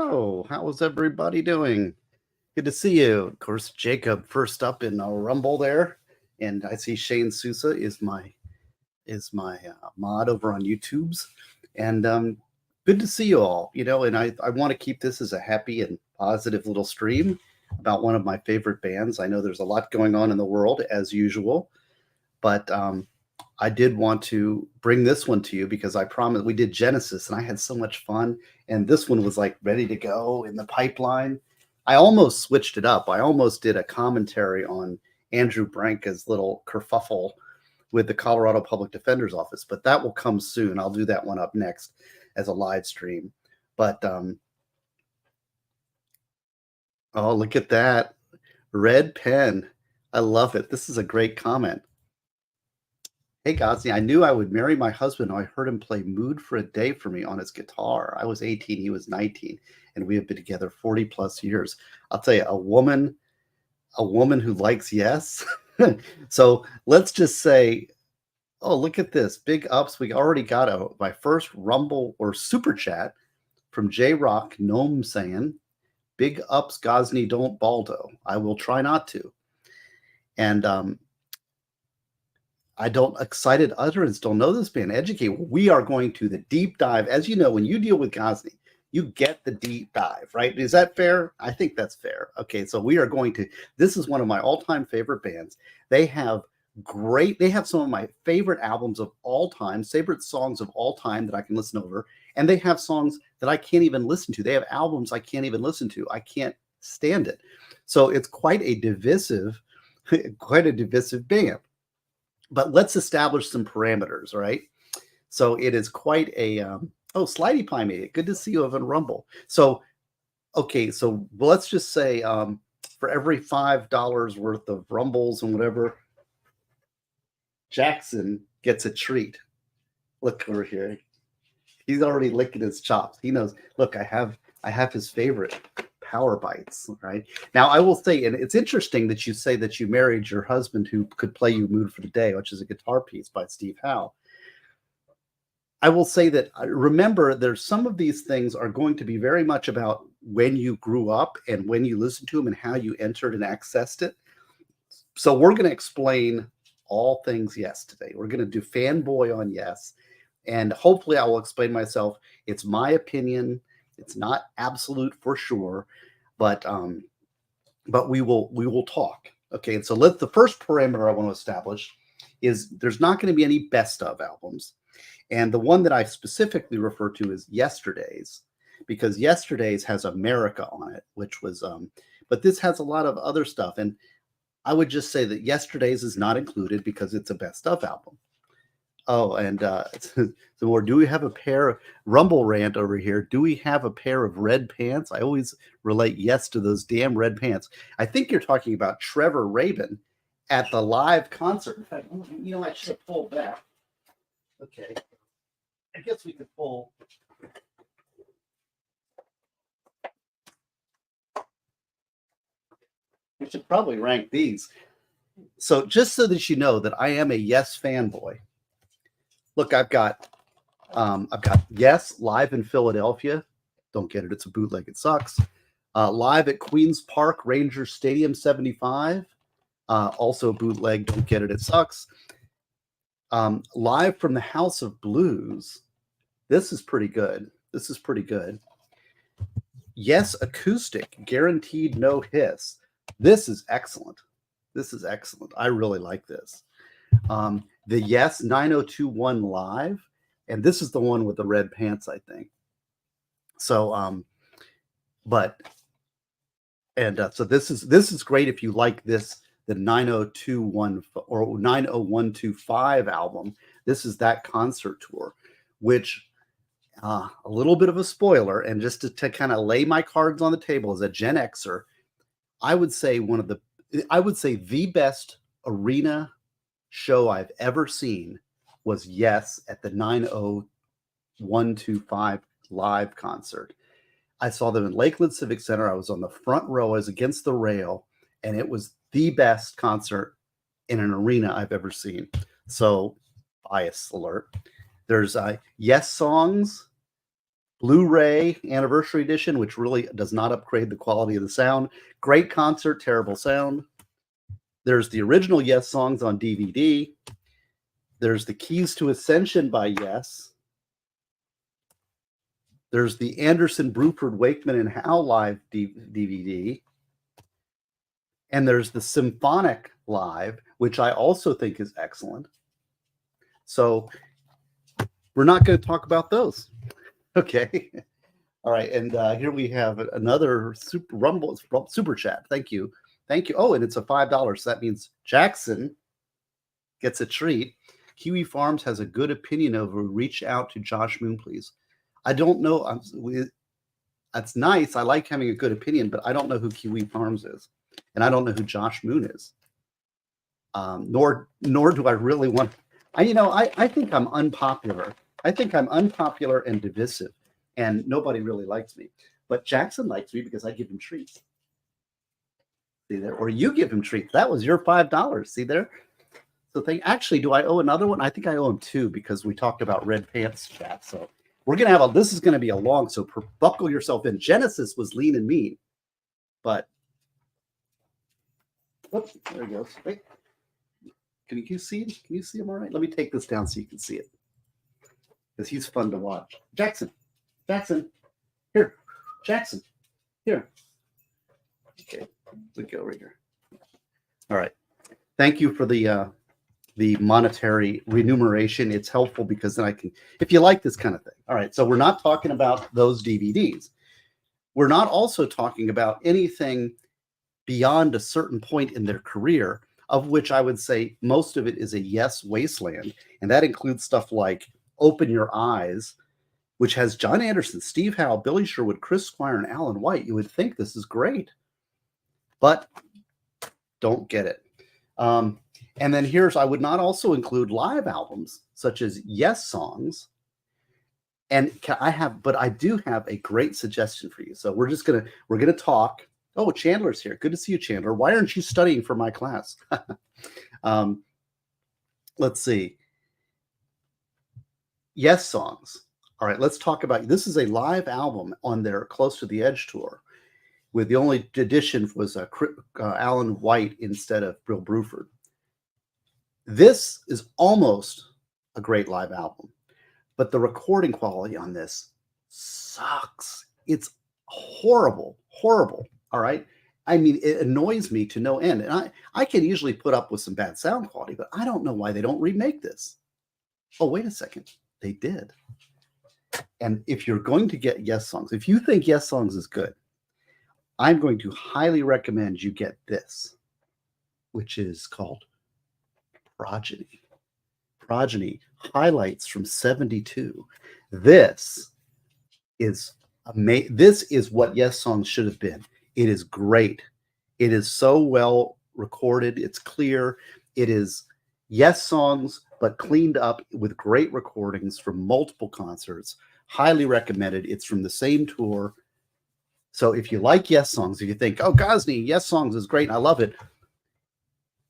Hello, how's everybody doing? Good to see you. Of course, Jacob first up in Rumble there, and I see Shane Sousa is my mod over on YouTube's, and good to see you all. And I want to keep this as a happy and positive little stream about one of my favorite bands. I know there's a lot going on in the world as usual, but I did want to bring this one to you because I promised we did Genesis and I had so much fun. And this one was like ready to go in the pipeline. I almost switched it up. I almost did a commentary on Andrew Branca's little kerfuffle with the Colorado Public Defender's Office, but that will come soon. I'll do that one up next as a live stream. But oh, look at that. Red pen. I love it. This is a great comment. Hey, Ghazni, I knew I would marry my husband when I heard him play Mood for a Day for me on his guitar. I was 18, he was 19, and we have been together 40 plus years. I'll tell you, a woman who likes Yes. So let's just say, oh, look at this. Big ups. We already got my first Rumble or Super Chat from J Rock Gnome saying, big ups, Ghazni, don't baldo. I will try not to. And I don't excited utterance don't know this band. Educate. We are going to the deep dive. As you know, when you deal with Ghazni, you get the deep dive, right? Is that fair? I think that's fair. Okay, so we are going to. This is one of my all-time favorite bands. They have some of my favorite albums of all time, favorite songs of all time that I can listen over, and they have songs that I can't even listen to. They have albums I can't even listen to. I can't stand it. So it's quite a divisive band. But let's establish some parameters, right? So it is quite a oh, Slidey Pie made it. Good to see you over in Rumble. So okay, so let's just say for every $5 worth of Rumbles and whatever, Jackson gets a treat. Look over here. He's already licking his chops. He knows. Look, I have his favorite Power Bites, right? Now, I will say, and it's interesting that you say that you married your husband who could play you Mood for the Day, which is a guitar piece by Steve Howe. I will say that remember, there's some of these things are going to be very much about when you grew up and when you listened to them and how you entered and accessed it. So we're going to explain all things Yes today. We're going to do fanboy on Yes, and hopefully I will explain myself. It's my opinion. It's not absolute for sure, but we will talk. Okay, and so the first parameter I want to establish is there's not going to be any best of albums, and the one that I specifically refer to is Yesterday's, because Yesterday's has America on it, which was but this has a lot of other stuff, and I would just say that Yesterday's is not included because it's a best of album. Oh, and some more. Do we have a pair of Rumble rant over here? Do we have a pair of red pants? I always relate Yes to those damn red pants. I think you're talking about Trevor Rabin at the live concert. In fact, I should have pulled back. Okay. I guess we could pull. We should probably rank these. So just so that you know that I am a Yes fanboy. Look, I've got Yes live in Philadelphia. Don't get it. It's a bootleg. It sucks. Live at Queens Park Rangers Stadium 75. Also bootleg. Don't get it. It sucks. Live from the House of Blues. This is pretty good. Yes acoustic. Guaranteed no hiss. This is excellent. I really like this. The Yes 9021 live, and this is the one with the red pants, I think. So so this is great if you like this, the 9021 or 90125 album. This is that concert tour, which a little bit of a spoiler, and just to kind of lay my cards on the table as a Gen Xer, I would say the best arena show I've ever seen was Yes at the 90125 live concert. I saw them in Lakeland Civic Center. I was on the front row. I was against the rail, and it was the best concert in an arena I've ever seen. So, bias alert. There's Yes songs Blu-ray Anniversary Edition, which really does not upgrade the quality of the sound. Great concert, terrible sound. There's the original Yes songs on DVD. There's the Keys to Ascension by Yes. There's the Anderson, Bruford, Wakeman, and Howe live DVD. And there's the Symphonic Live, which I also think is excellent. So we're not going to talk about those. Okay. All right. And here we have another super chat. Thank you. Thank you. Oh, and it's a $5. So that means Jackson gets a treat. Kiwi Farms has a good opinion over. Reach out to Josh Moon, please. I don't know. That's nice. I like having a good opinion, but I don't know who Kiwi Farms is. And I don't know who Josh Moon is. Nor do I really want. I think I'm unpopular. I think I'm unpopular and divisive, and nobody really likes me. But Jackson likes me because I give him treats. See there, or you give him treats. That was your $5. See there. So actually, do I owe another one? I think I owe him 2 because we talked about red pants chat. So we're gonna have this is gonna be a long. So buckle yourself in. Genesis was lean and mean, but. Oops, there he goes. Wait. Can you see him? Can you see him all right? Let me take this down so you can see it. Because he's fun to watch. Jackson. Here. Jackson. Here. Okay. We go over here. All right. Thank you for the monetary remuneration. It's helpful because then I can, if you like this kind of thing. All right. So we're not talking about those DVDs. We're not also talking about anything beyond a certain point in their career, of which I would say most of it is a Yes wasteland. And that includes stuff like Open Your Eyes, which has John Anderson, Steve Howe, Billy Sherwood, Chris Squire, and Alan White. You would think this is great, but don't get it. And then I would not also include live albums such as Yes songs. And I do have a great suggestion for you. So we're gonna talk. Oh, Chandler's here. Good to see you, Chandler. Why aren't you studying for my class? Let's see. Yes songs. All right, let's talk about, this is a live album on their Close to the Edge tour, with the only addition was Alan White instead of Bill Bruford. This is almost a great live album, but the recording quality on this sucks. It's horrible. All right. I mean, it annoys me to no end. And I can usually put up with some bad sound quality, but I don't know why they don't remake this. Oh, wait a second. They did. And if you're going to get Yes songs, if you think Yes songs is good, I'm going to highly recommend you get this, which is called Progeny. Progeny highlights from 72. This is amazing. This is what Yes songs should have been. It is great. It is so well recorded. It's clear. It is Yes songs, but cleaned up with great recordings from multiple concerts. Highly recommended. It's from the same tour. So if you like Yes songs, if you think, oh, Gosney, Yes songs is great, and I love it,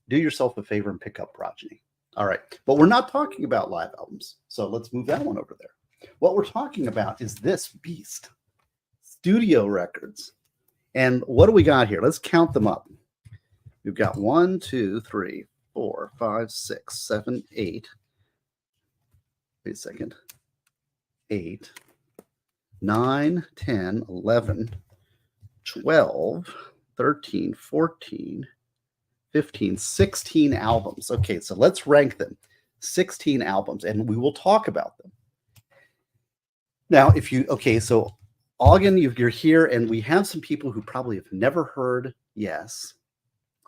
do yourself a favor and pick up Progeny. All right. But we're not talking about live albums. So let's move that one over there. What we're talking about is this beast, studio records. And what do we got here? Let's count them up. We've got 1, 2, 3, 4, 5, 6, 7, 8. Wait a second. 8, 9, 10, 11, 12, 13, 14, 15, 16 albums. Okay, so let's rank them. 16 albums, and we will talk about them. Now, so Ogden, you're here, and we have some people who probably have never heard Yes.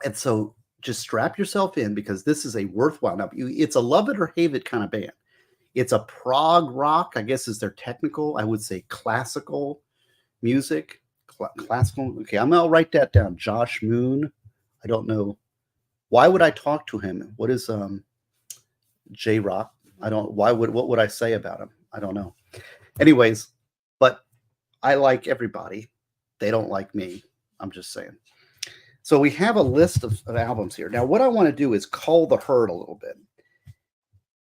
And so just strap yourself in, because this is a worthwhile. Now, it's a love it or hate it kind of band. It's a prog rock, I guess is their technical, I would say classical music. Classical. Okay, I'm going to write that down. Josh Moon. I don't know. Why would I talk to him? What is J-Rock? What would I say about him? I don't know. Anyways, but I like everybody. They don't like me. I'm just saying. So we have a list of albums here. Now, what I want to do is cull the herd a little bit.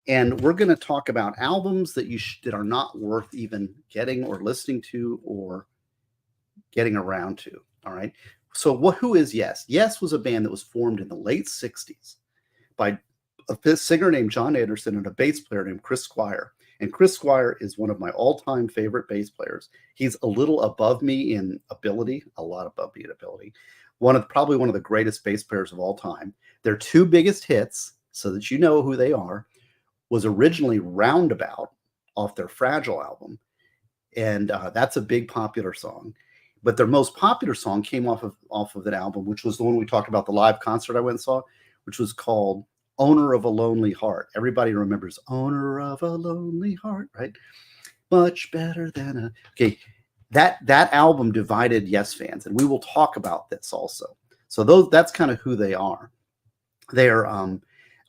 And we're going to talk about albums that that are not worth even getting or listening to or getting around to. All right. So who is Yes? Yes was a band that was formed in the late 60s by a singer named John Anderson and a bass player named Chris Squire. And Chris Squire is one of my all-time favorite bass players. He's a little above me in ability, a lot above me in ability. Probably one of the greatest bass players of all time. Their two biggest hits, so that you know who they are, was originally Roundabout off their Fragile album. And that's a big popular song. But their most popular song came off of that album, which was the one we talked about, the live concert I went and saw, which was called Owner of a Lonely Heart. Everybody remembers Owner of a Lonely Heart, right? Much better than a... Okay, that album divided Yes fans, and we will talk about this also. So that's kind of who they are. They're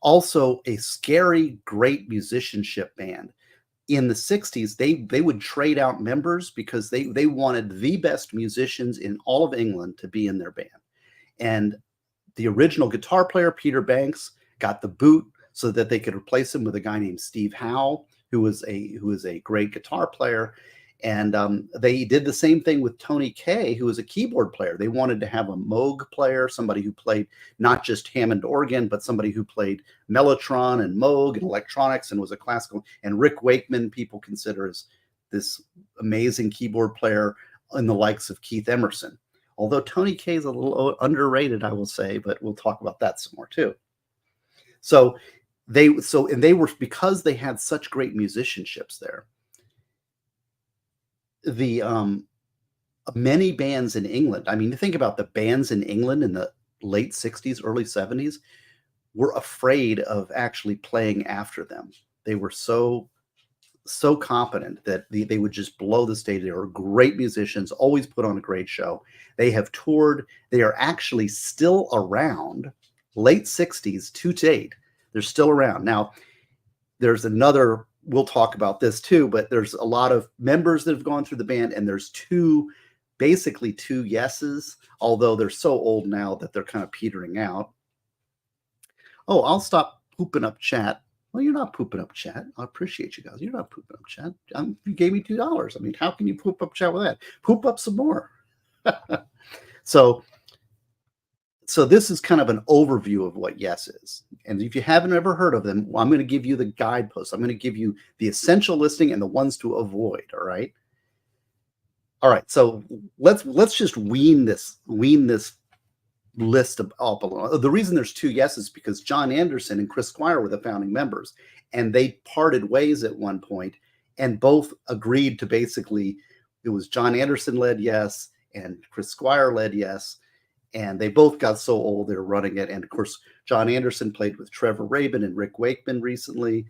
also a scary, great musicianship band. In the 60s, they would trade out members because they wanted the best musicians in all of England to be in their band. And the original guitar player, Peter Banks, got the boot so that they could replace him with a guy named Steve Howe, who was a great guitar player. And they did the same thing with Tony Kaye, who was a keyboard player. They wanted to have a Moog player, somebody who played not just Hammond organ, but somebody who played Mellotron and Moog and electronics and was a classical. And Rick Wakeman, people consider as this amazing keyboard player in the likes of Keith Emerson. Although Tony Kaye is a little underrated, I will say, but we'll talk about that some more too. So they were, because they had such great musicianships there, the many bands in England, I mean, think about the bands in England in the late 60s, early 70s, were afraid of actually playing after them. They were so competent that they would just blow the stage. They were great musicians, always put on a great show. They have toured. They are actually still around, late 60s to date. They're still around. Now, there's another, we'll talk about this too, but there's a lot of members that have gone through the band, and there's basically two Yeses, although they're so old now that they're kind of petering out. Oh, I'll stop pooping up chat. Well, you're not pooping up chat. I appreciate you guys. You're not pooping up chat. You gave me $2. I mean, how can you poop up chat with that? Poop up some more. So this is kind of an overview of what Yes is. And if you haven't ever heard of them, I'm going to give you the guideposts. I'm going to give you the essential listing and the ones to avoid. All right. All right. So let's just wean this list up a little. The reason there's two Yeses is because John Anderson and Chris Squire were the founding members, and they parted ways at one point, and both agreed to basically, it was John Anderson led Yes and Chris Squire led Yes. And they both got so old, they were running it. And of course, John Anderson played with Trevor Rabin and Rick Wakeman recently.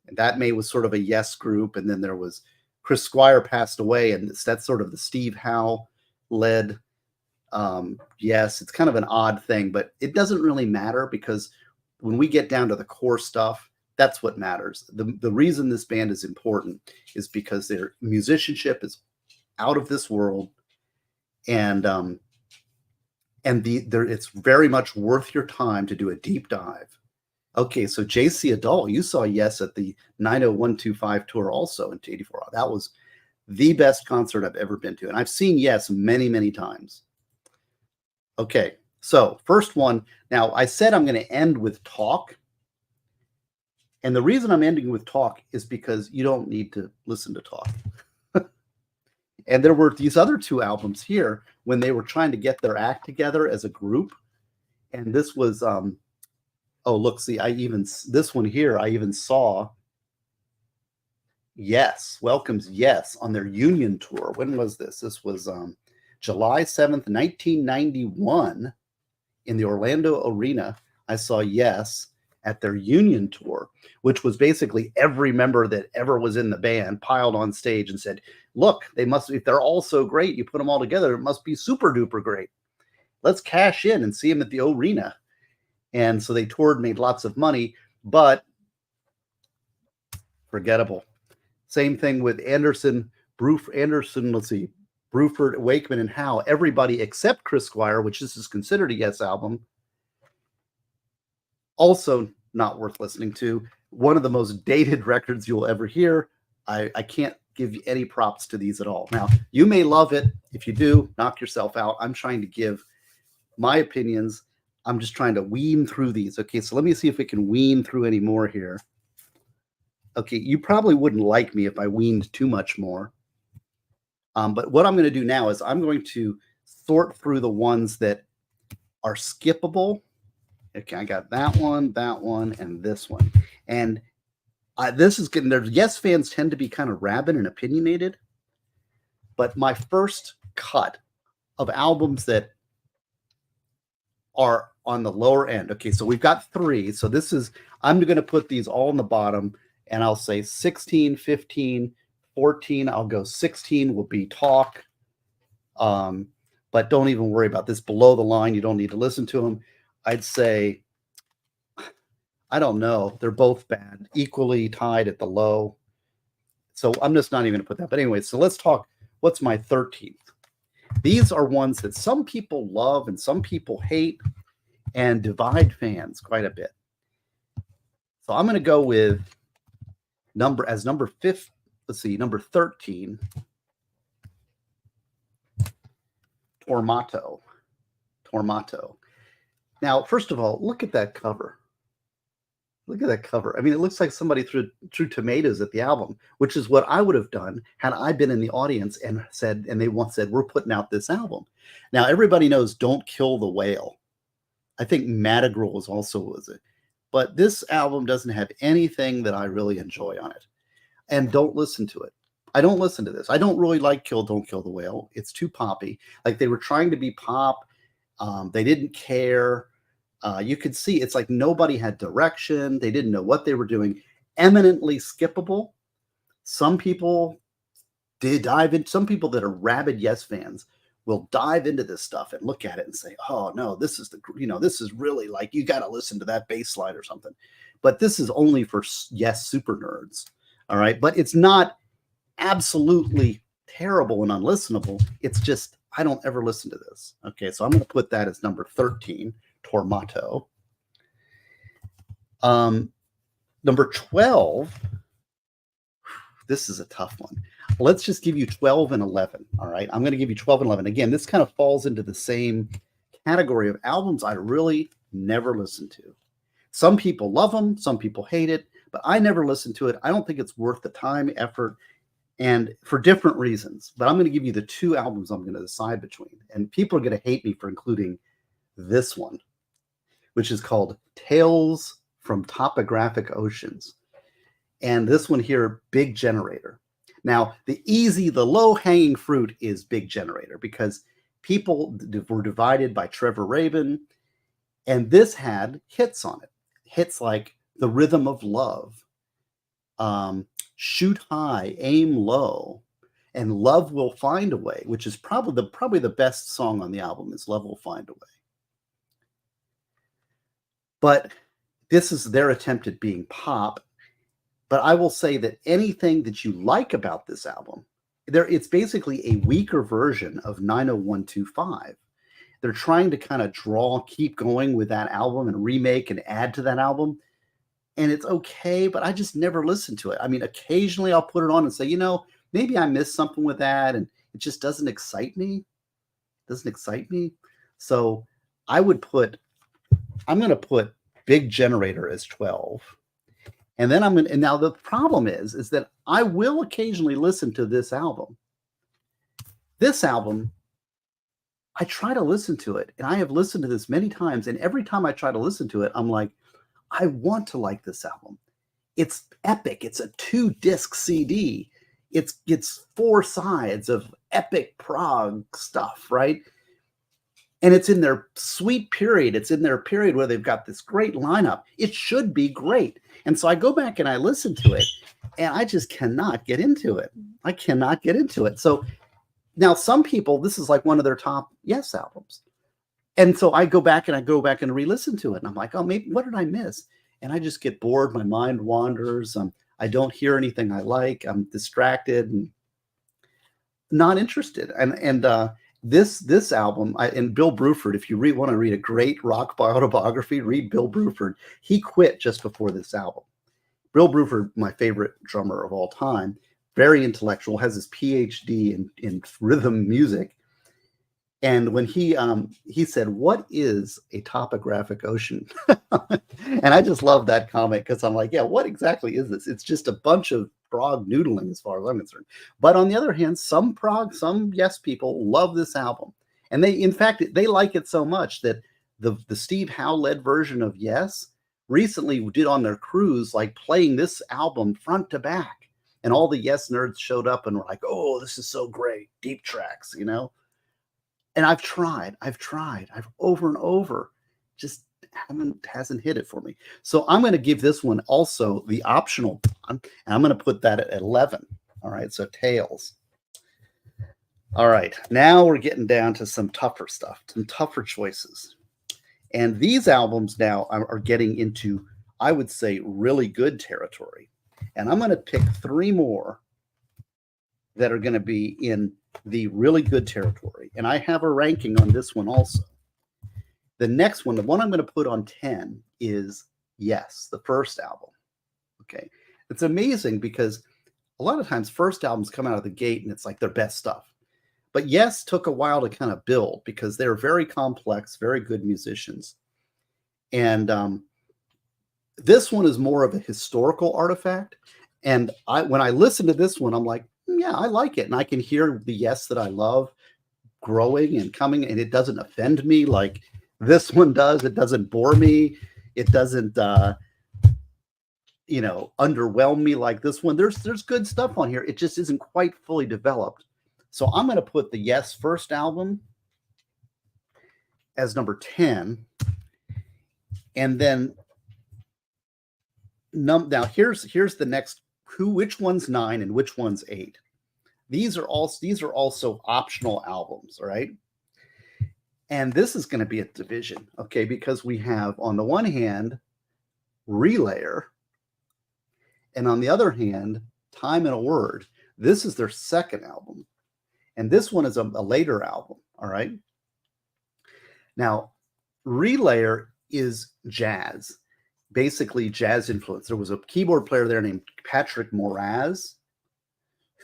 And that was sort of a Yes group. And then there was Chris Squire passed away. And that's sort of the Steve Howe led Yes. It's kind of an odd thing, but it doesn't really matter, because when we get down to the core stuff, that's what matters. The reason this band is important is because their musicianship is out of this world. And it's very much worth your time to do a deep dive. Okay, so JC Adult, you saw Yes at the 90125 tour also in 84. That was the best concert I've ever been to. And I've seen Yes many, many times. Okay, so first one. Now, I said I'm going to end with talk. And the reason I'm ending with talk is because you don't need to listen to talk. And there were these other two albums here when they were trying to get their act together as a group. And this was, oh, look, see, this one here, I even saw Yes, welcomes Yes on their Union tour. When was this? This was July 7th, 1991 in the Orlando Arena. I saw Yes at their Union tour, which was basically every member that ever was in the band piled on stage and said, look, if they're all so great, you put them all together, it must be super duper great. Let's cash in and see them at the arena. And so they toured, made lots of money, but forgettable. Same thing with Anderson, let's see, Bruford, Wakeman, and Howe. Everybody except Chris Squire, which this is considered a Yes album, also not worth listening to. one of the most dated records you'll ever hear. I can't give you any props to these at all. Now, you may love it. If you do, knock yourself out. I'm trying to give my opinions. I'm just trying to wean through these. Okay, so let me see if we can wean through any more here. Okay, you probably wouldn't like me if I weaned too much more. But what I'm going to do now is I'm going to sort through the ones that are skippable. Okay, I got that one, and this one. And this is getting there. Yes fans tend to be kind of rabid and opinionated. But my first cut of albums that are on the lower end. Okay, so we've got 3. So this is, I'm going to put these all in the bottom, and I'll say 16, 15, 14. I'll go 16 will be Talk. But don't even worry about this below the line. You don't need to listen to them. I'd say, I don't know. They're both bad, equally tied at the low. So I'm just not even going to put that. But anyway, so let's talk. What's my 13th? These are ones that some people love and some people hate and divide fans quite a bit. So I'm going to go with number 5. Let's see, number 13. Tormato. Now, first of all, look at that cover. Look at that cover. I mean, it looks like somebody threw tomatoes at the album, which is what I would have done had I been in the audience and they once said, we're putting out this album. Now, everybody knows Don't Kill the Whale. I think Madrigal was it. But this album doesn't have anything that I really enjoy on it. And don't listen to it. I don't listen to this. I don't really like Don't Kill the Whale. It's too poppy. Like they were trying to be pop. They didn't care. You could see it's like nobody had direction. They didn't know what they were doing. Eminently skippable. Some people did dive in. Some people that are rabid Yes fans will dive into this stuff and look at it and say, oh no, this is this is really like, you got to listen to that bass slide or something. But this is only for Yes super nerds. All right. But it's not absolutely terrible and unlistenable. It's just, I don't ever listen to this. Okay. So I'm going to put that as number 13. Tormato. Number 12. This is a tough one. Let's just give you 12 and 11. All right. I'm going to give you 12 and 11. Again, this kind of falls into the same category of albums I really never listened to. Some people love them. Some people hate it, but I never listened to it. I don't think it's worth the time, effort, and for different reasons. But I'm going to give you the 2 albums I'm going to decide between. And people are going to hate me for including this one, which is called Tales from Topographic Oceans. And this one here, Big Generator. Now, the low-hanging fruit is Big Generator because people were divided by Trevor Rabin, and this had hits on it. Hits like The Rhythm of Love, Shoot High, Aim Low, and Love Will Find a Way, which is probably the best song on the album is Love Will Find a Way. But this is their attempt at being pop. But I will say that anything that you like about this album, it's basically a weaker version of 90125. They're trying to kind of keep going with that album and remake and add to that album. And it's okay, but I just never listen to it. I mean, occasionally I'll put it on and say, maybe I missed something with that. And it just doesn't excite me. So I'm going to put Big Generator as 12. And then and now the problem is that I will occasionally listen to this album. This album, I try to listen to it, and I have listened to this many times, and every time I try to listen to it, I'm like, I want to like this album. It's epic. It's a 2-disc CD. It's 4 sides of epic prog stuff, right? And it's in their sweet period. It's in their period where they've got this great lineup. It should be great. And so I go back and I listen to it, and I just cannot get into it. I cannot get into it. So now some people, this is like one of their top Yes albums. And so I go back and re-listen to it. And I'm like, oh, maybe what did I miss? And I just get bored. My mind wanders. I don't hear anything I like. I'm distracted and not interested. And this album, and Bill Bruford, if you want to read a great rock autobiography, read Bill Bruford. He quit just before this album Bill Bruford, my favorite drummer of all time, very intellectual, has his PhD in rhythm music. And when he said, "What is a topographic ocean?" And I just love that comment because I'm like, yeah, what exactly is this? It's just a bunch of prog noodling as far as I'm concerned. But on the other hand, some Yes people love this album. And in fact, they like it so much that the Steve Howe led version of Yes recently did on their cruise, like playing this album front to back. And all the Yes nerds showed up and were like, "Oh, this is so great. Deep tracks, you know?" And I've tried over and over, just hasn't hit it for me. So I'm going to give this one also the optional one, and I'm going to put that at 11. All right, so Tails. All right, now we're getting down to some tougher stuff, some tougher choices. And these albums now are getting into, I would say, really good territory. And I'm going to pick 3 more that are going to be in the really good territory. And I have a ranking on this one also. The next one, the one I'm going to put on 10 is Yes, the first album. Okay. It's amazing because a lot of times first albums come out of the gate and it's like their best stuff. But Yes took a while to kind of build because they're very complex, very good musicians. And this one is more of a historical artifact. And when I listen to this one, I'm like, yeah, I like it. And I can hear the Yes that I love growing and coming, and it doesn't offend me like this one does. It doesn't bore me. It doesn't, underwhelm me like this one. There's good stuff on here. It just isn't quite fully developed. So I'm going to put the Yes first album as number 10. And then now here's the next, which one's 9 and which one's 8. These are also optional albums, all right? And this is going to be a division, okay? Because we have, on the one hand, Relayer, and on the other hand, Time and a Word. This is their second album. And this one is a later album, all right? Now, Relayer is jazz, basically jazz influence. There was a keyboard player there named Patrick Moraz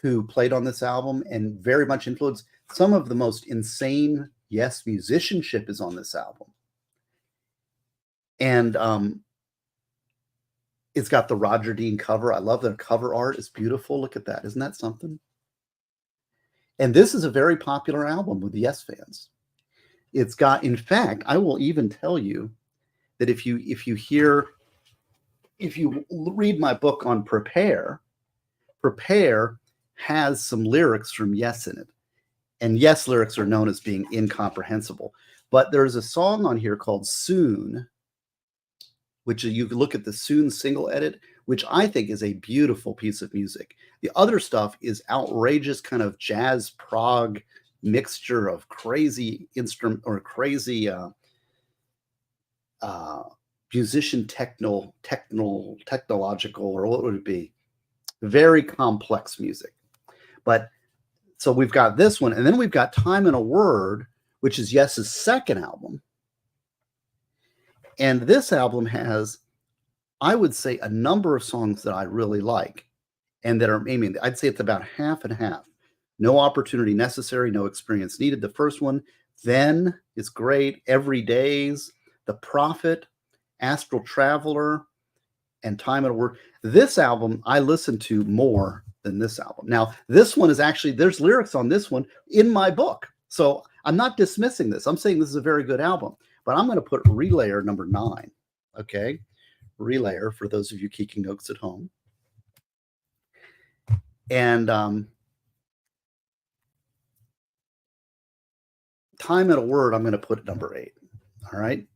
who played on this album and very much influenced. Some of the most insane Yes musicianship is on this album. And it's got the Roger Dean cover. I love the cover art. It's beautiful. Look at that. Isn't that something? And this is a very popular album with the Yes fans. It's got, in fact, I will even tell you that if you read my book on Prepare has some lyrics from Yes in it. And Yes lyrics are known as being incomprehensible. But there's a song on here called Soon, which you can look at the Soon single edit, which I think is a beautiful piece of music. The other stuff is outrageous kind of jazz prog mixture of crazy instrument or crazy musician technological, or what would it be? Very complex music. But so we've got this one, and then we've got Time and a Word, which is Yes's second album. And this album has, I would say, a number of songs that I really like and that are, I'd say it's about half and half. No Opportunity Necessary, No Experience Needed, the first one. Then is great. Every Days, The Prophet, Astral Traveler, and Time and a Word. This album I listened to more than this album. Now, this one is actually, there's lyrics on this one in my book. So I'm not dismissing this. I'm saying this is a very good album. But I'm going to put Relayer number 9. Okay? Relayer, for those of you keeping notes at home. And Time and a Word, I'm going to put number 8. All right?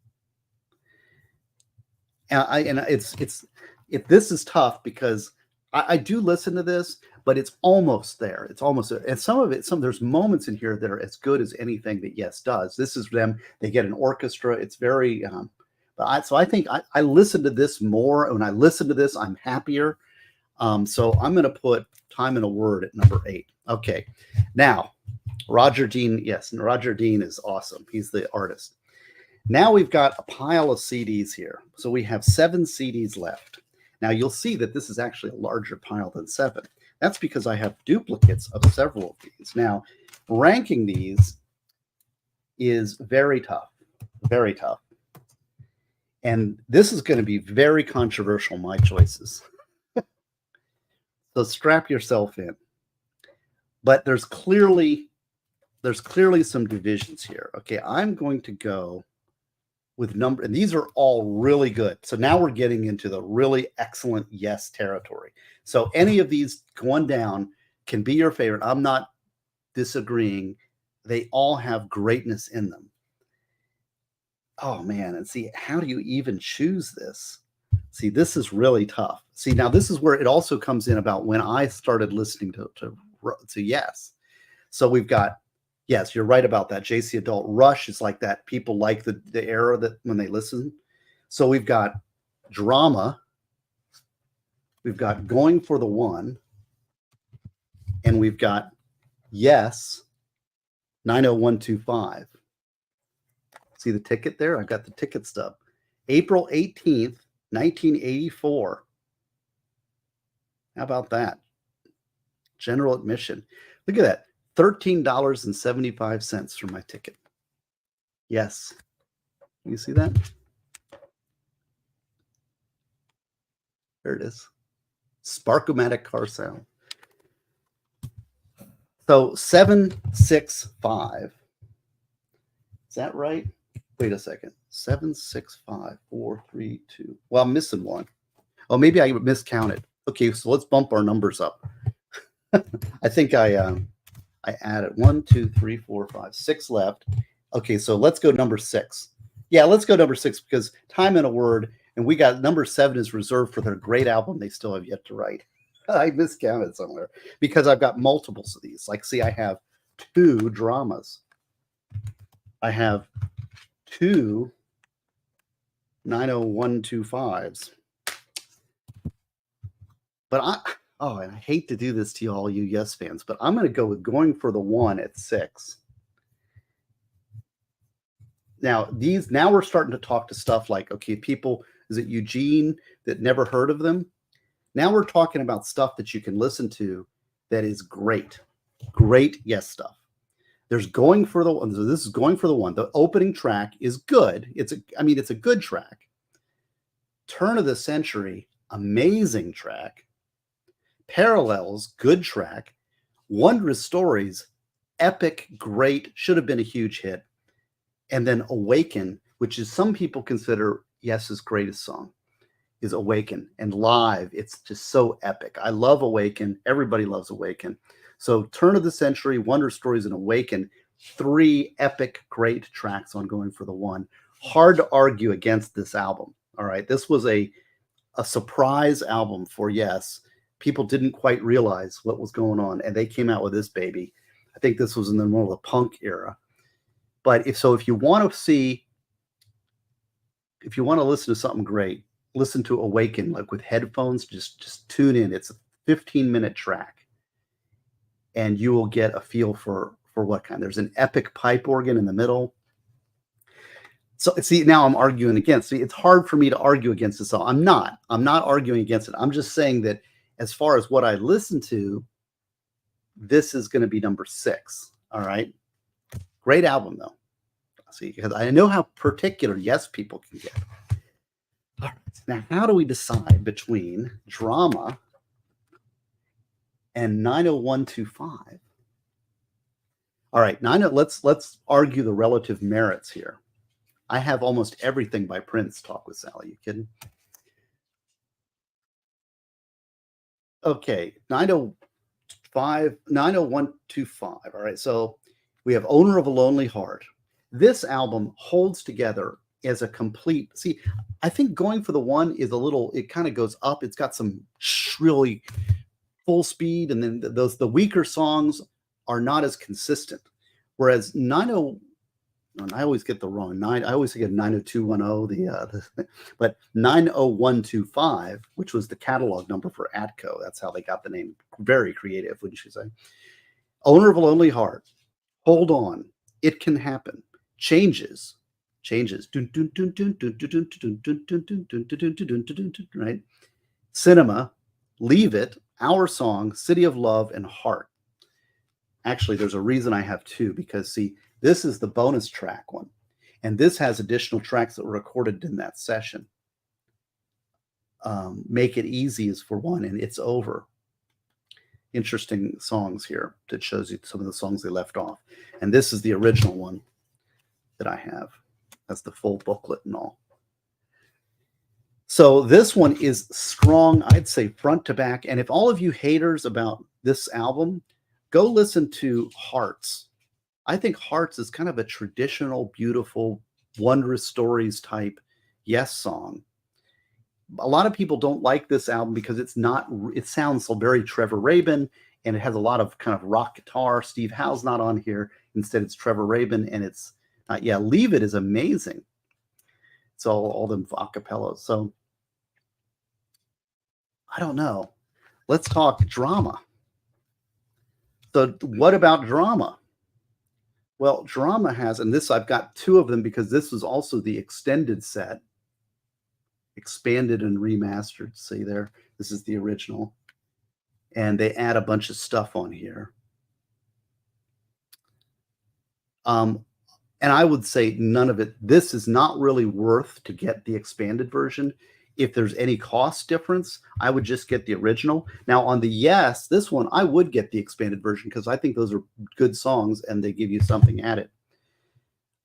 And this is tough because I do listen to this, but it's almost there. It's almost there. And there's moments in here that are as good as anything that Yes does. This is them. They get an orchestra. It's very, so I think I listen to this more. When I listen to this, I'm happier. So I'm going to put Time and a Word at number 8. Okay. Now, Roger Dean. Yes. And Roger Dean is awesome. He's the artist. Now we've got a pile of CDs here. So we have 7 CDs left. Now you'll see that this is actually a larger pile than 7. That's because I have duplicates of several of these. Now, ranking these is very tough, very tough. And this is going to be very controversial, my choices. So strap yourself in. But there's clearly some divisions here. Okay, I'm going to go with number, and these are all really good. So now we're getting into the really excellent yes territory. So any of these going down can be your favorite. I'm not disagreeing. They all have greatness in them. Oh man, and see, how do you even choose this? See, this is really tough. See, now this is where it also comes in about when I started listening to Yes. So we've got, yes, you're right about that. JC Adult. Rush is like that. People like the era that when they listen. So we've got Drama. We've got Going for the One. And we've got Yes, 90125. See the ticket there? I've got the ticket stub. April 18th, 1984. How about that? General admission. Look at that. $13.75 for my ticket. Yes. You see that? There it is. Sparkomatic car sound. So 765. Is that right? Wait a second. 765, 4, 3, 2. Well, I'm missing one. Oh, maybe I miscounted. Okay, so let's bump our numbers up. I think I added 1, 2, 3, 4, 5, 6 left. Okay, so let's go number 6. Yeah, let's go number 6 because Time in a Word, and we got number 7 is reserved for their great album they still have yet to write. I miscounted somewhere because I've got multiples of these. Like, see, I have 2 dramas. I have 2 90125s. But and I hate to do this to you all, you Yes fans, but I'm going to go with Going for the One at 6. Now we're starting to talk to stuff like, okay, people, is it Eugene that never heard of them? Now we're talking about stuff that you can listen to that is great Yes stuff. There's Going for the One. So this is Going for the One. The opening track is good. It's a good track. Turn of the Century, amazing track. Parallels, good track. Wondrous Stories, epic, great, should have been a huge hit. And then Awaken, which is some people consider Yes's greatest song, is Awaken. And live, it's just so epic. I love Awaken. Everybody loves Awaken. So Turn of the Century, Wondrous Stories, and Awaken, 3 epic, great tracks on Going for the One. Hard to argue against this album. All right, this was a surprise album for Yes. People didn't quite realize what was going on, and they came out with this baby. I think this was in the middle of the punk era. But if you want to listen to something great, listen to Awaken, like with headphones, just tune in. It's a 15-minute track, and you will get a feel for what kind. There's an epic pipe organ in the middle. So see, now I'm arguing against. See, it's hard for me to argue against this song. I'm not arguing against it. I'm just saying that as far as what I listen to, this is going to be number 6. All right. Great album, though. See, because I know how particular Yes people can get. All right. Now, how do we decide between Drama and 90125? All right. Let's argue the relative merits here. I have almost everything by Prince. Talk with Sally. You kidding? Okay, 90125. All right, so we have Owner of a Lonely Heart. This album holds together as a complete. See, I think Going for the One is a little. It kind of goes up. It's got some really full speed, and then the weaker songs are not as consistent. Whereas 90. And I always get the wrong 9. I always get 90210. But 90125, which was the catalog number for Atco. That's how they got the name. Very creative, wouldn't you say? Owner of a Lonely Heart. Hold On. It Can Happen. Changes. Right? Cinema, Leave It, Our Song, City of Love, and Heart. Actually, there's a reason I have two, because see, this is the bonus track one, and this has additional tracks that were recorded in that session. Make It Easy is for one, and It's Over. Interesting songs here that shows you some of the songs they left off. And this is the original one that I have. That's the full booklet and all. So this one is strong, I'd say front to back. And if all of you haters about this album, go listen to Hearts. I think Hearts is kind of a traditional, beautiful, wondrous stories type Yes song. A lot of people don't like this album because it sounds so very Trevor Rabin, and it has a lot of kind of rock guitar. Steve Howe's not on here. Instead, it's Trevor Rabin, and it's Leave It is amazing. It's all them acapellas. So I don't know. Let's talk drama. So what about drama? Well, drama has, and this I've got two of them because this was also the extended set. Expanded and remastered. See there, this is the original, and they add a bunch of stuff on here. And I would say none of it. This is not really worth to get the expanded version. If there's any cost difference, I would just get the original. Now on the Yes, this one I would get the expanded version because I think those are good songs and they give you something added.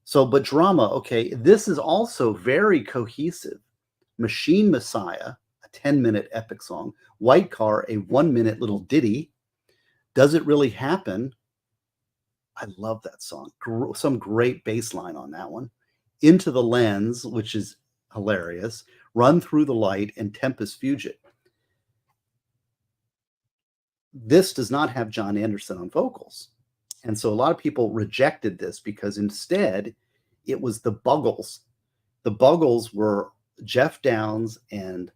So, but drama, okay, this is also very cohesive. Machine Messiah, a 10-minute epic song. White Car, a 1-minute little ditty. Does It Really Happen? I love that song. Some great bass line on that one. Into the Lens, which is hilarious. Run Through the Light, and Tempest Fugit. This does not have John Anderson on vocals. And so a lot of people rejected this because instead it was the Buggles. The Buggles were Jeff Downes and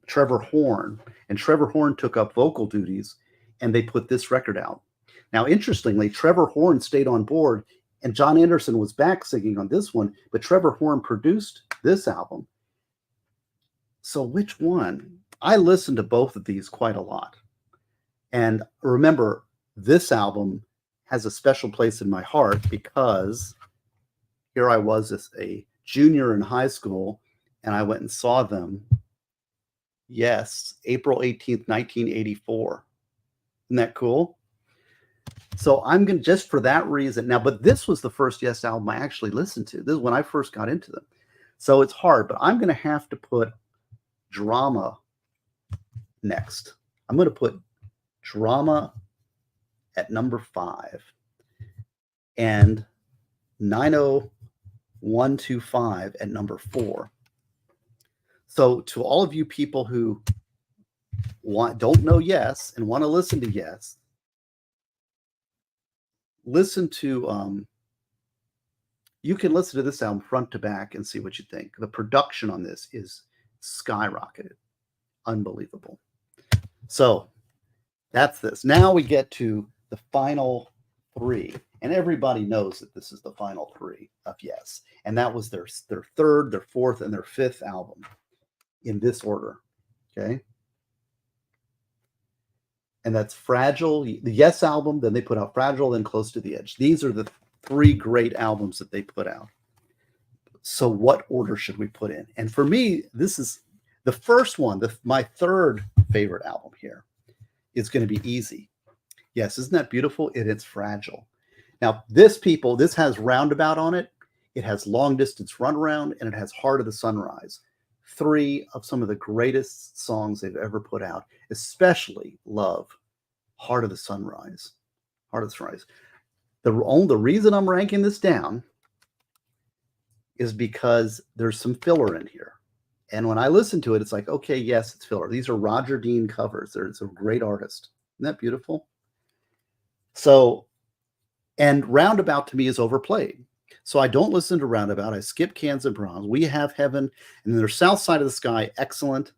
Trevor Horn, and Trevor Horn took up vocal duties, and they put this record out. Now, interestingly, Trevor Horn stayed on board, and John Anderson was back singing on this one, but Trevor Horn produced this album. So which one? I listened to both of these quite a lot. And remember, this album has a special place in my heart because here I was as a junior in high school, and I went and saw them. Yes, April 18th, 1984. Isn't that cool? So I'm going to, just for that reason now, but this was the first Yes album I actually listened to. This is when I first got into them. So it's hard, but I'm going to have to put drama next. I'm going to put drama at number 5 and 90125 at number 4. So to all of you people who don't know Yes and want to listen to Yes, listen to you can listen to this album front to back and see what you think. The production on this is skyrocketed. Unbelievable. So that's this. Now we get to the final 3. And everybody knows that this is the final 3 of Yes. And that was their third, their fourth, and their fifth album in this order. Okay. And that's Fragile, the Yes album. Then they put out Fragile, then Close to the Edge. These are the 3 great albums that they put out. So what order should we put in? And for me, this is the first one. My third favorite album here is going to be Easy. Yes, isn't that beautiful? It's Fragile. Now, this has Roundabout on it. It has Long Distance Runaround, and it has Heart of the Sunrise. 3 of some of the greatest songs they've ever put out, especially love Heart of the Sunrise. Heart of the Sunrise. The reason I'm ranking this down is because there's some filler in here. And when I listen to it, it's like, okay, yes, it's filler. These are Roger Dean covers. It's a great artist. Isn't that beautiful? So, and Roundabout to me is overplayed. So I don't listen to Roundabout. I skip Cans and Bronze. We Have Heaven. And then there's South Side of the Sky. Excellent.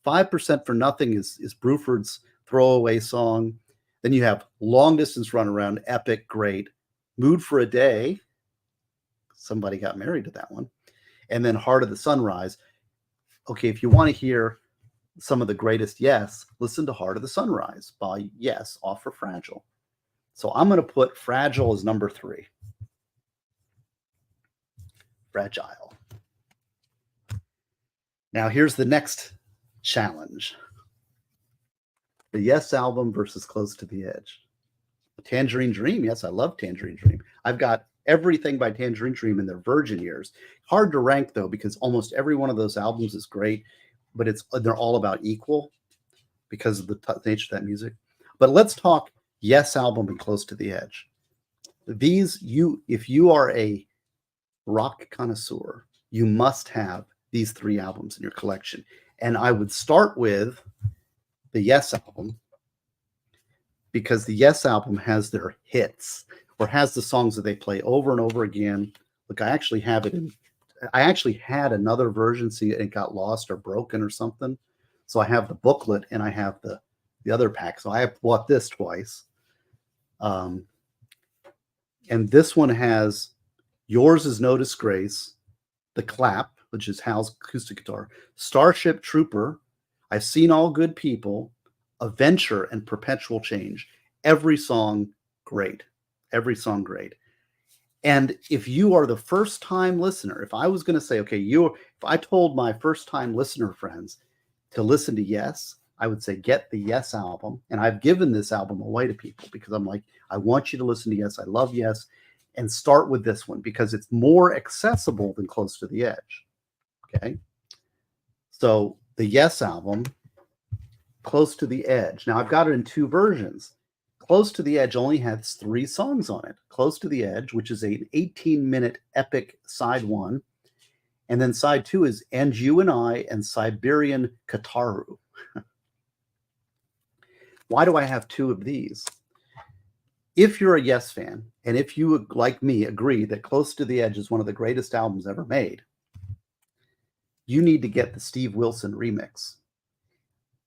5% for Nothing is Bruford's throwaway song. Then you have Long Distance Runaround. Epic. Great. Mood for a Day. Somebody got married to that one. And then Heart of the Sunrise. okay, if you want to hear some of the greatest Yes, listen to Heart of the Sunrise by Yes off for Fragile. So I'm going to put Fragile as number 3. Fragile. Now here's the next challenge. The Yes album versus Close to the Edge. Tangerine Dream. Yes, I love Tangerine Dream. I've got everything by Tangerine Dream in their virgin years. Hard to rank though, because almost every one of those albums is great, but they're all about equal because of the nature of that music. But let's talk Yes album and Close to the Edge. If you are a rock connoisseur, you must have these 3 albums in your collection. And I would start with the Yes album, because the Yes album has their hits, or has the songs that they play over and over again. Look, I actually had another version, see, it got lost or broken or something. So I have the booklet and I have the other pack. So I have bought this twice. And this one has Yours Is No Disgrace, The Clap, which is Hal's acoustic guitar, Starship Trooper, I've Seen All Good People, Adventure, and Perpetual Change. Every song great. Every song great. And if you are the first time listener, if I was going to say, okay, if I told my first time listener friends to listen to Yes, I would say get the Yes album. And I've given this album away to people because I'm like, I want you to listen to Yes. I love Yes. And start with this one because it's more accessible than Close to the Edge. Okay. So the Yes album, Close to the Edge. Now I've got it in 2 versions. Close to the Edge only has 3 songs on it. Close to the Edge, which is an 18-minute epic side 1. And then side 2 is And You and I and Siberian Kataru. Why do I have 2 of these? If you're a Yes fan, and if you, like me, agree that Close to the Edge is one of the greatest albums ever made, you need to get the Steve Wilson remix.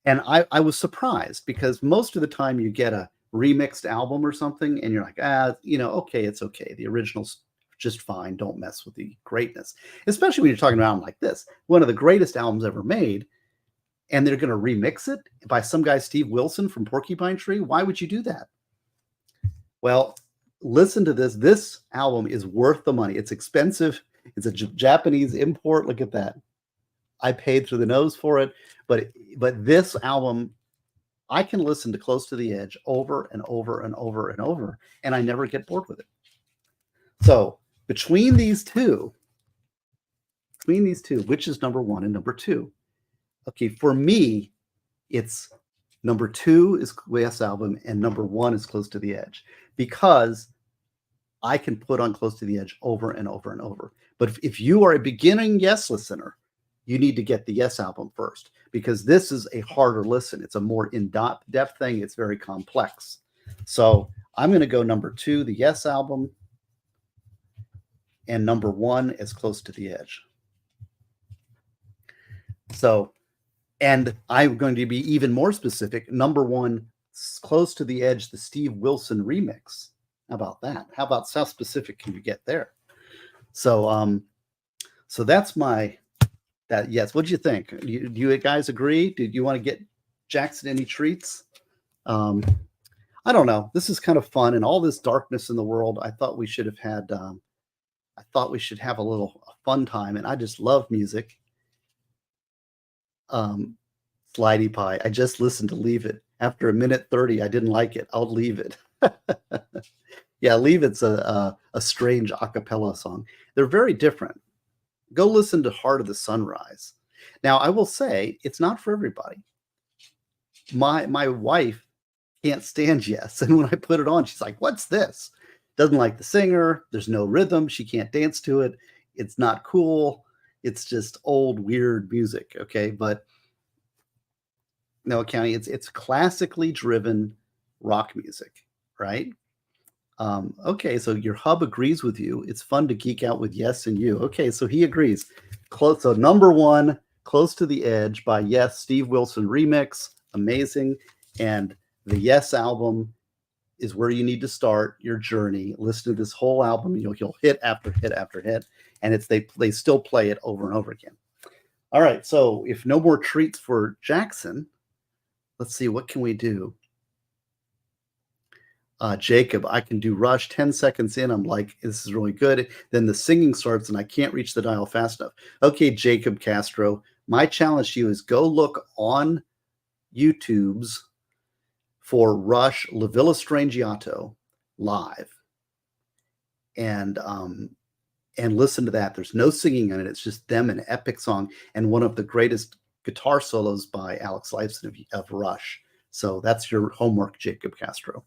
And I was surprised because most of the time you get a remixed album or something and you're like, okay, it's okay. The original's just fine. Don't mess with the greatness, especially when you're talking about like this, one of the greatest albums ever made, and they're going to remix it by some guy, Steve Wilson from Porcupine Tree. Why would you do that? Well, listen to this. This album is worth the money. It's expensive. It's a Japanese import. Look at that. I paid through the nose for it, but this album, I can listen to Close to the Edge over and over and over and over, and I never get bored with it. So between these two, which is number 1 and number 2? Okay, for me, it's number 2 is Yes album, and number 1 is Close to the Edge, because I can put on Close to the Edge over and over and over. But if you are a beginning Yes listener, you need to get the Yes album first, because this is a harder listen. It's a more in-depth thing. It's very complex. So I'm going to go number 2, the Yes album, and number 1 is Close to the Edge. So, and I'm going to be even more specific. Number 1, Close to the Edge, the Steve Wilson remix. How about that? How specific can you get there? So, so that's that. Yes. What do you think? Do you guys agree? Did you want to get Jackson any treats? I don't know. This is kind of fun, and all this darkness in the world. I thought we should have had. I thought we should have a little fun time, and I just love music. Slidey Pie. I just listened to Leave It. After 1:30, I didn't like it. I'll leave it. Yeah, Leave It's a strange a cappella song. They're very different. Go listen to Heart of the Sunrise. Now, I will say it's not for everybody. My wife can't stand Yes, and when I put it on, she's like, "What's this?" Doesn't like the singer. There's no rhythm. She can't dance to it. It's not cool. It's just old, weird music. Okay, but no, County, it's classically driven rock music, right? Okay, so your hub agrees with you. It's fun to geek out with Yes and you. Okay, so he agrees. Close. So number 1, Close to the Edge by Yes, Steve Wilson remix, amazing. And the Yes album is where you need to start your journey. Listen to this whole album. You'll hit after hit after hit, and they still play it over and over again. All right. So if no more treats for Jackson, let's see, what can we do? Jacob, I can do Rush 10 seconds in. I'm like, this is really good. Then the singing starts and I can't reach the dial fast enough. Okay, Jacob Castro, my challenge to you is go look on YouTube's for Rush La Villa Strangiato live and listen to that. There's no singing on it. It's just them, an epic song, and one of the greatest guitar solos by Alex Lifeson of Rush. So that's your homework, Jacob Castro.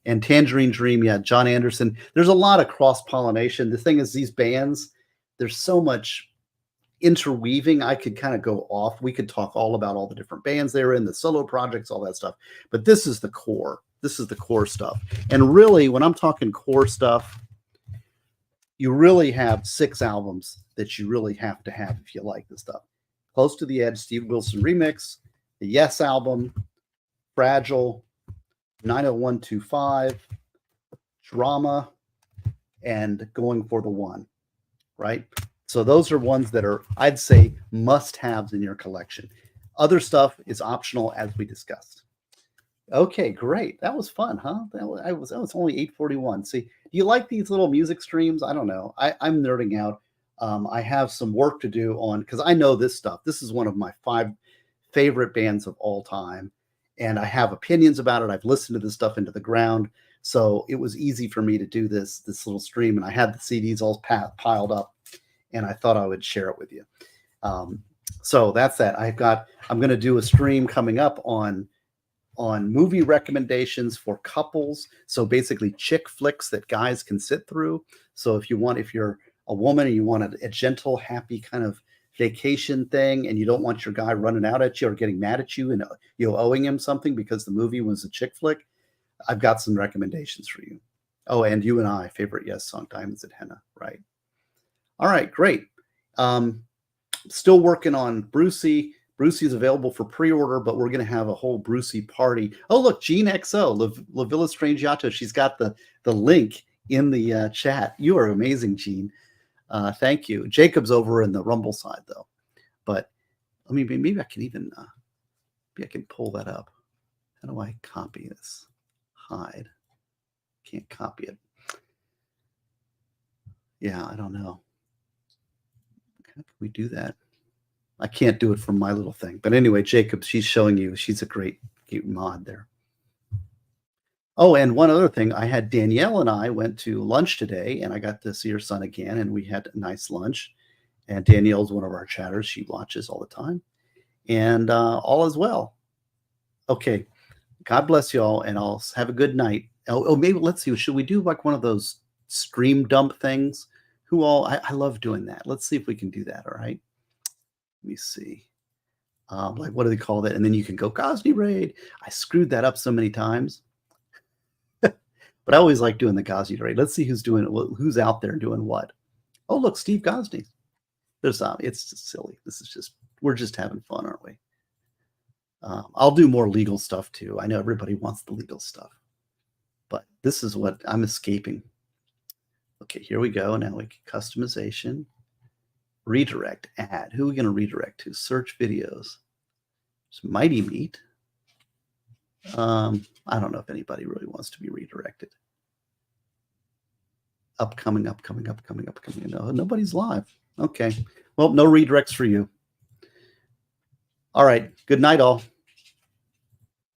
And Tangerine Dream, yeah, John Anderson. There's a lot of cross-pollination. The thing is, these bands, there's so much interweaving. I could kind of go off. We could talk all about all the different bands they were in, the solo projects, all that stuff. But this is the core. This is the core stuff. And really, when I'm talking core stuff, you really have 6 albums that you really have to have if you like this stuff. Close to the Edge, Steve Wilson remix, the Yes album, Fragile, 90125, Drama, and Going for the One, right? So those are ones that are, I'd say, must-haves in your collection. Other stuff is optional, as we discussed. Okay, great. That was fun, huh? That was only 8:41. See, do you like these little music streams? I don't know. I'm nerding out. I have some work to do on because I know this stuff. This is one of my 5 favorite bands of all time, and I have opinions about it. I've listened to this stuff into the ground, so it was easy for me to do this little stream. And I had the CDs all piled up, and I thought I would share it with you. So that's that. I'm going to do a stream coming up on movie recommendations for couples. So basically chick flicks that guys can sit through. So if you're a woman and you want a gentle, happy kind of vacation thing and you don't want your guy running out at you or getting mad at you and owing him something because the movie was a chick flick, I've got some recommendations for you. Oh, and You and I, favorite Yes song, Diamonds and Henna, right? All right, great. Still working on Brucey. Brucey is available for pre-order, but we're going to have a whole Brucey party. Oh, look, Jean XO, La Villa Strangiato. She's got the link in the chat. You are amazing, Jean. Thank you. Jacob's over in the Rumble side, though. But maybe I can even maybe I can pull that up. How do I copy this? Hide. Can't copy it. Yeah, I don't know. How can we do that? I can't do it from my little thing. But anyway, Jacob, she's showing you. She's a great mod there. Oh, and one other thing. I had Danielle and I went to lunch today, and I got to see her son again, and we had a nice lunch. And Danielle's one of our chatters. She watches all the time. And all is well. Okay. God bless you all, and I'll have a good night. Oh, maybe let's see. Should we do like one of those stream dump things? I love doing that. Let's see if we can do that. All right. Let me see. Like, what do they call that? And then you can go Gosney Raid. I screwed that up so many times. But I always like doing the Gosney Raid. Let's see who's out there doing what. Oh, look, Steve Gosney. It's just silly. We're just having fun, aren't we? I'll do more legal stuff too. I know everybody wants the legal stuff, but this is what I'm escaping. Okay, here we go. Now we can customization, redirect, add. Who are we going to redirect to? Search videos. It's Mighty Meat. I don't know if anybody really wants to be redirected. Upcoming. No, nobody's live. Okay. Well, no redirects for you. All right. Good night, all.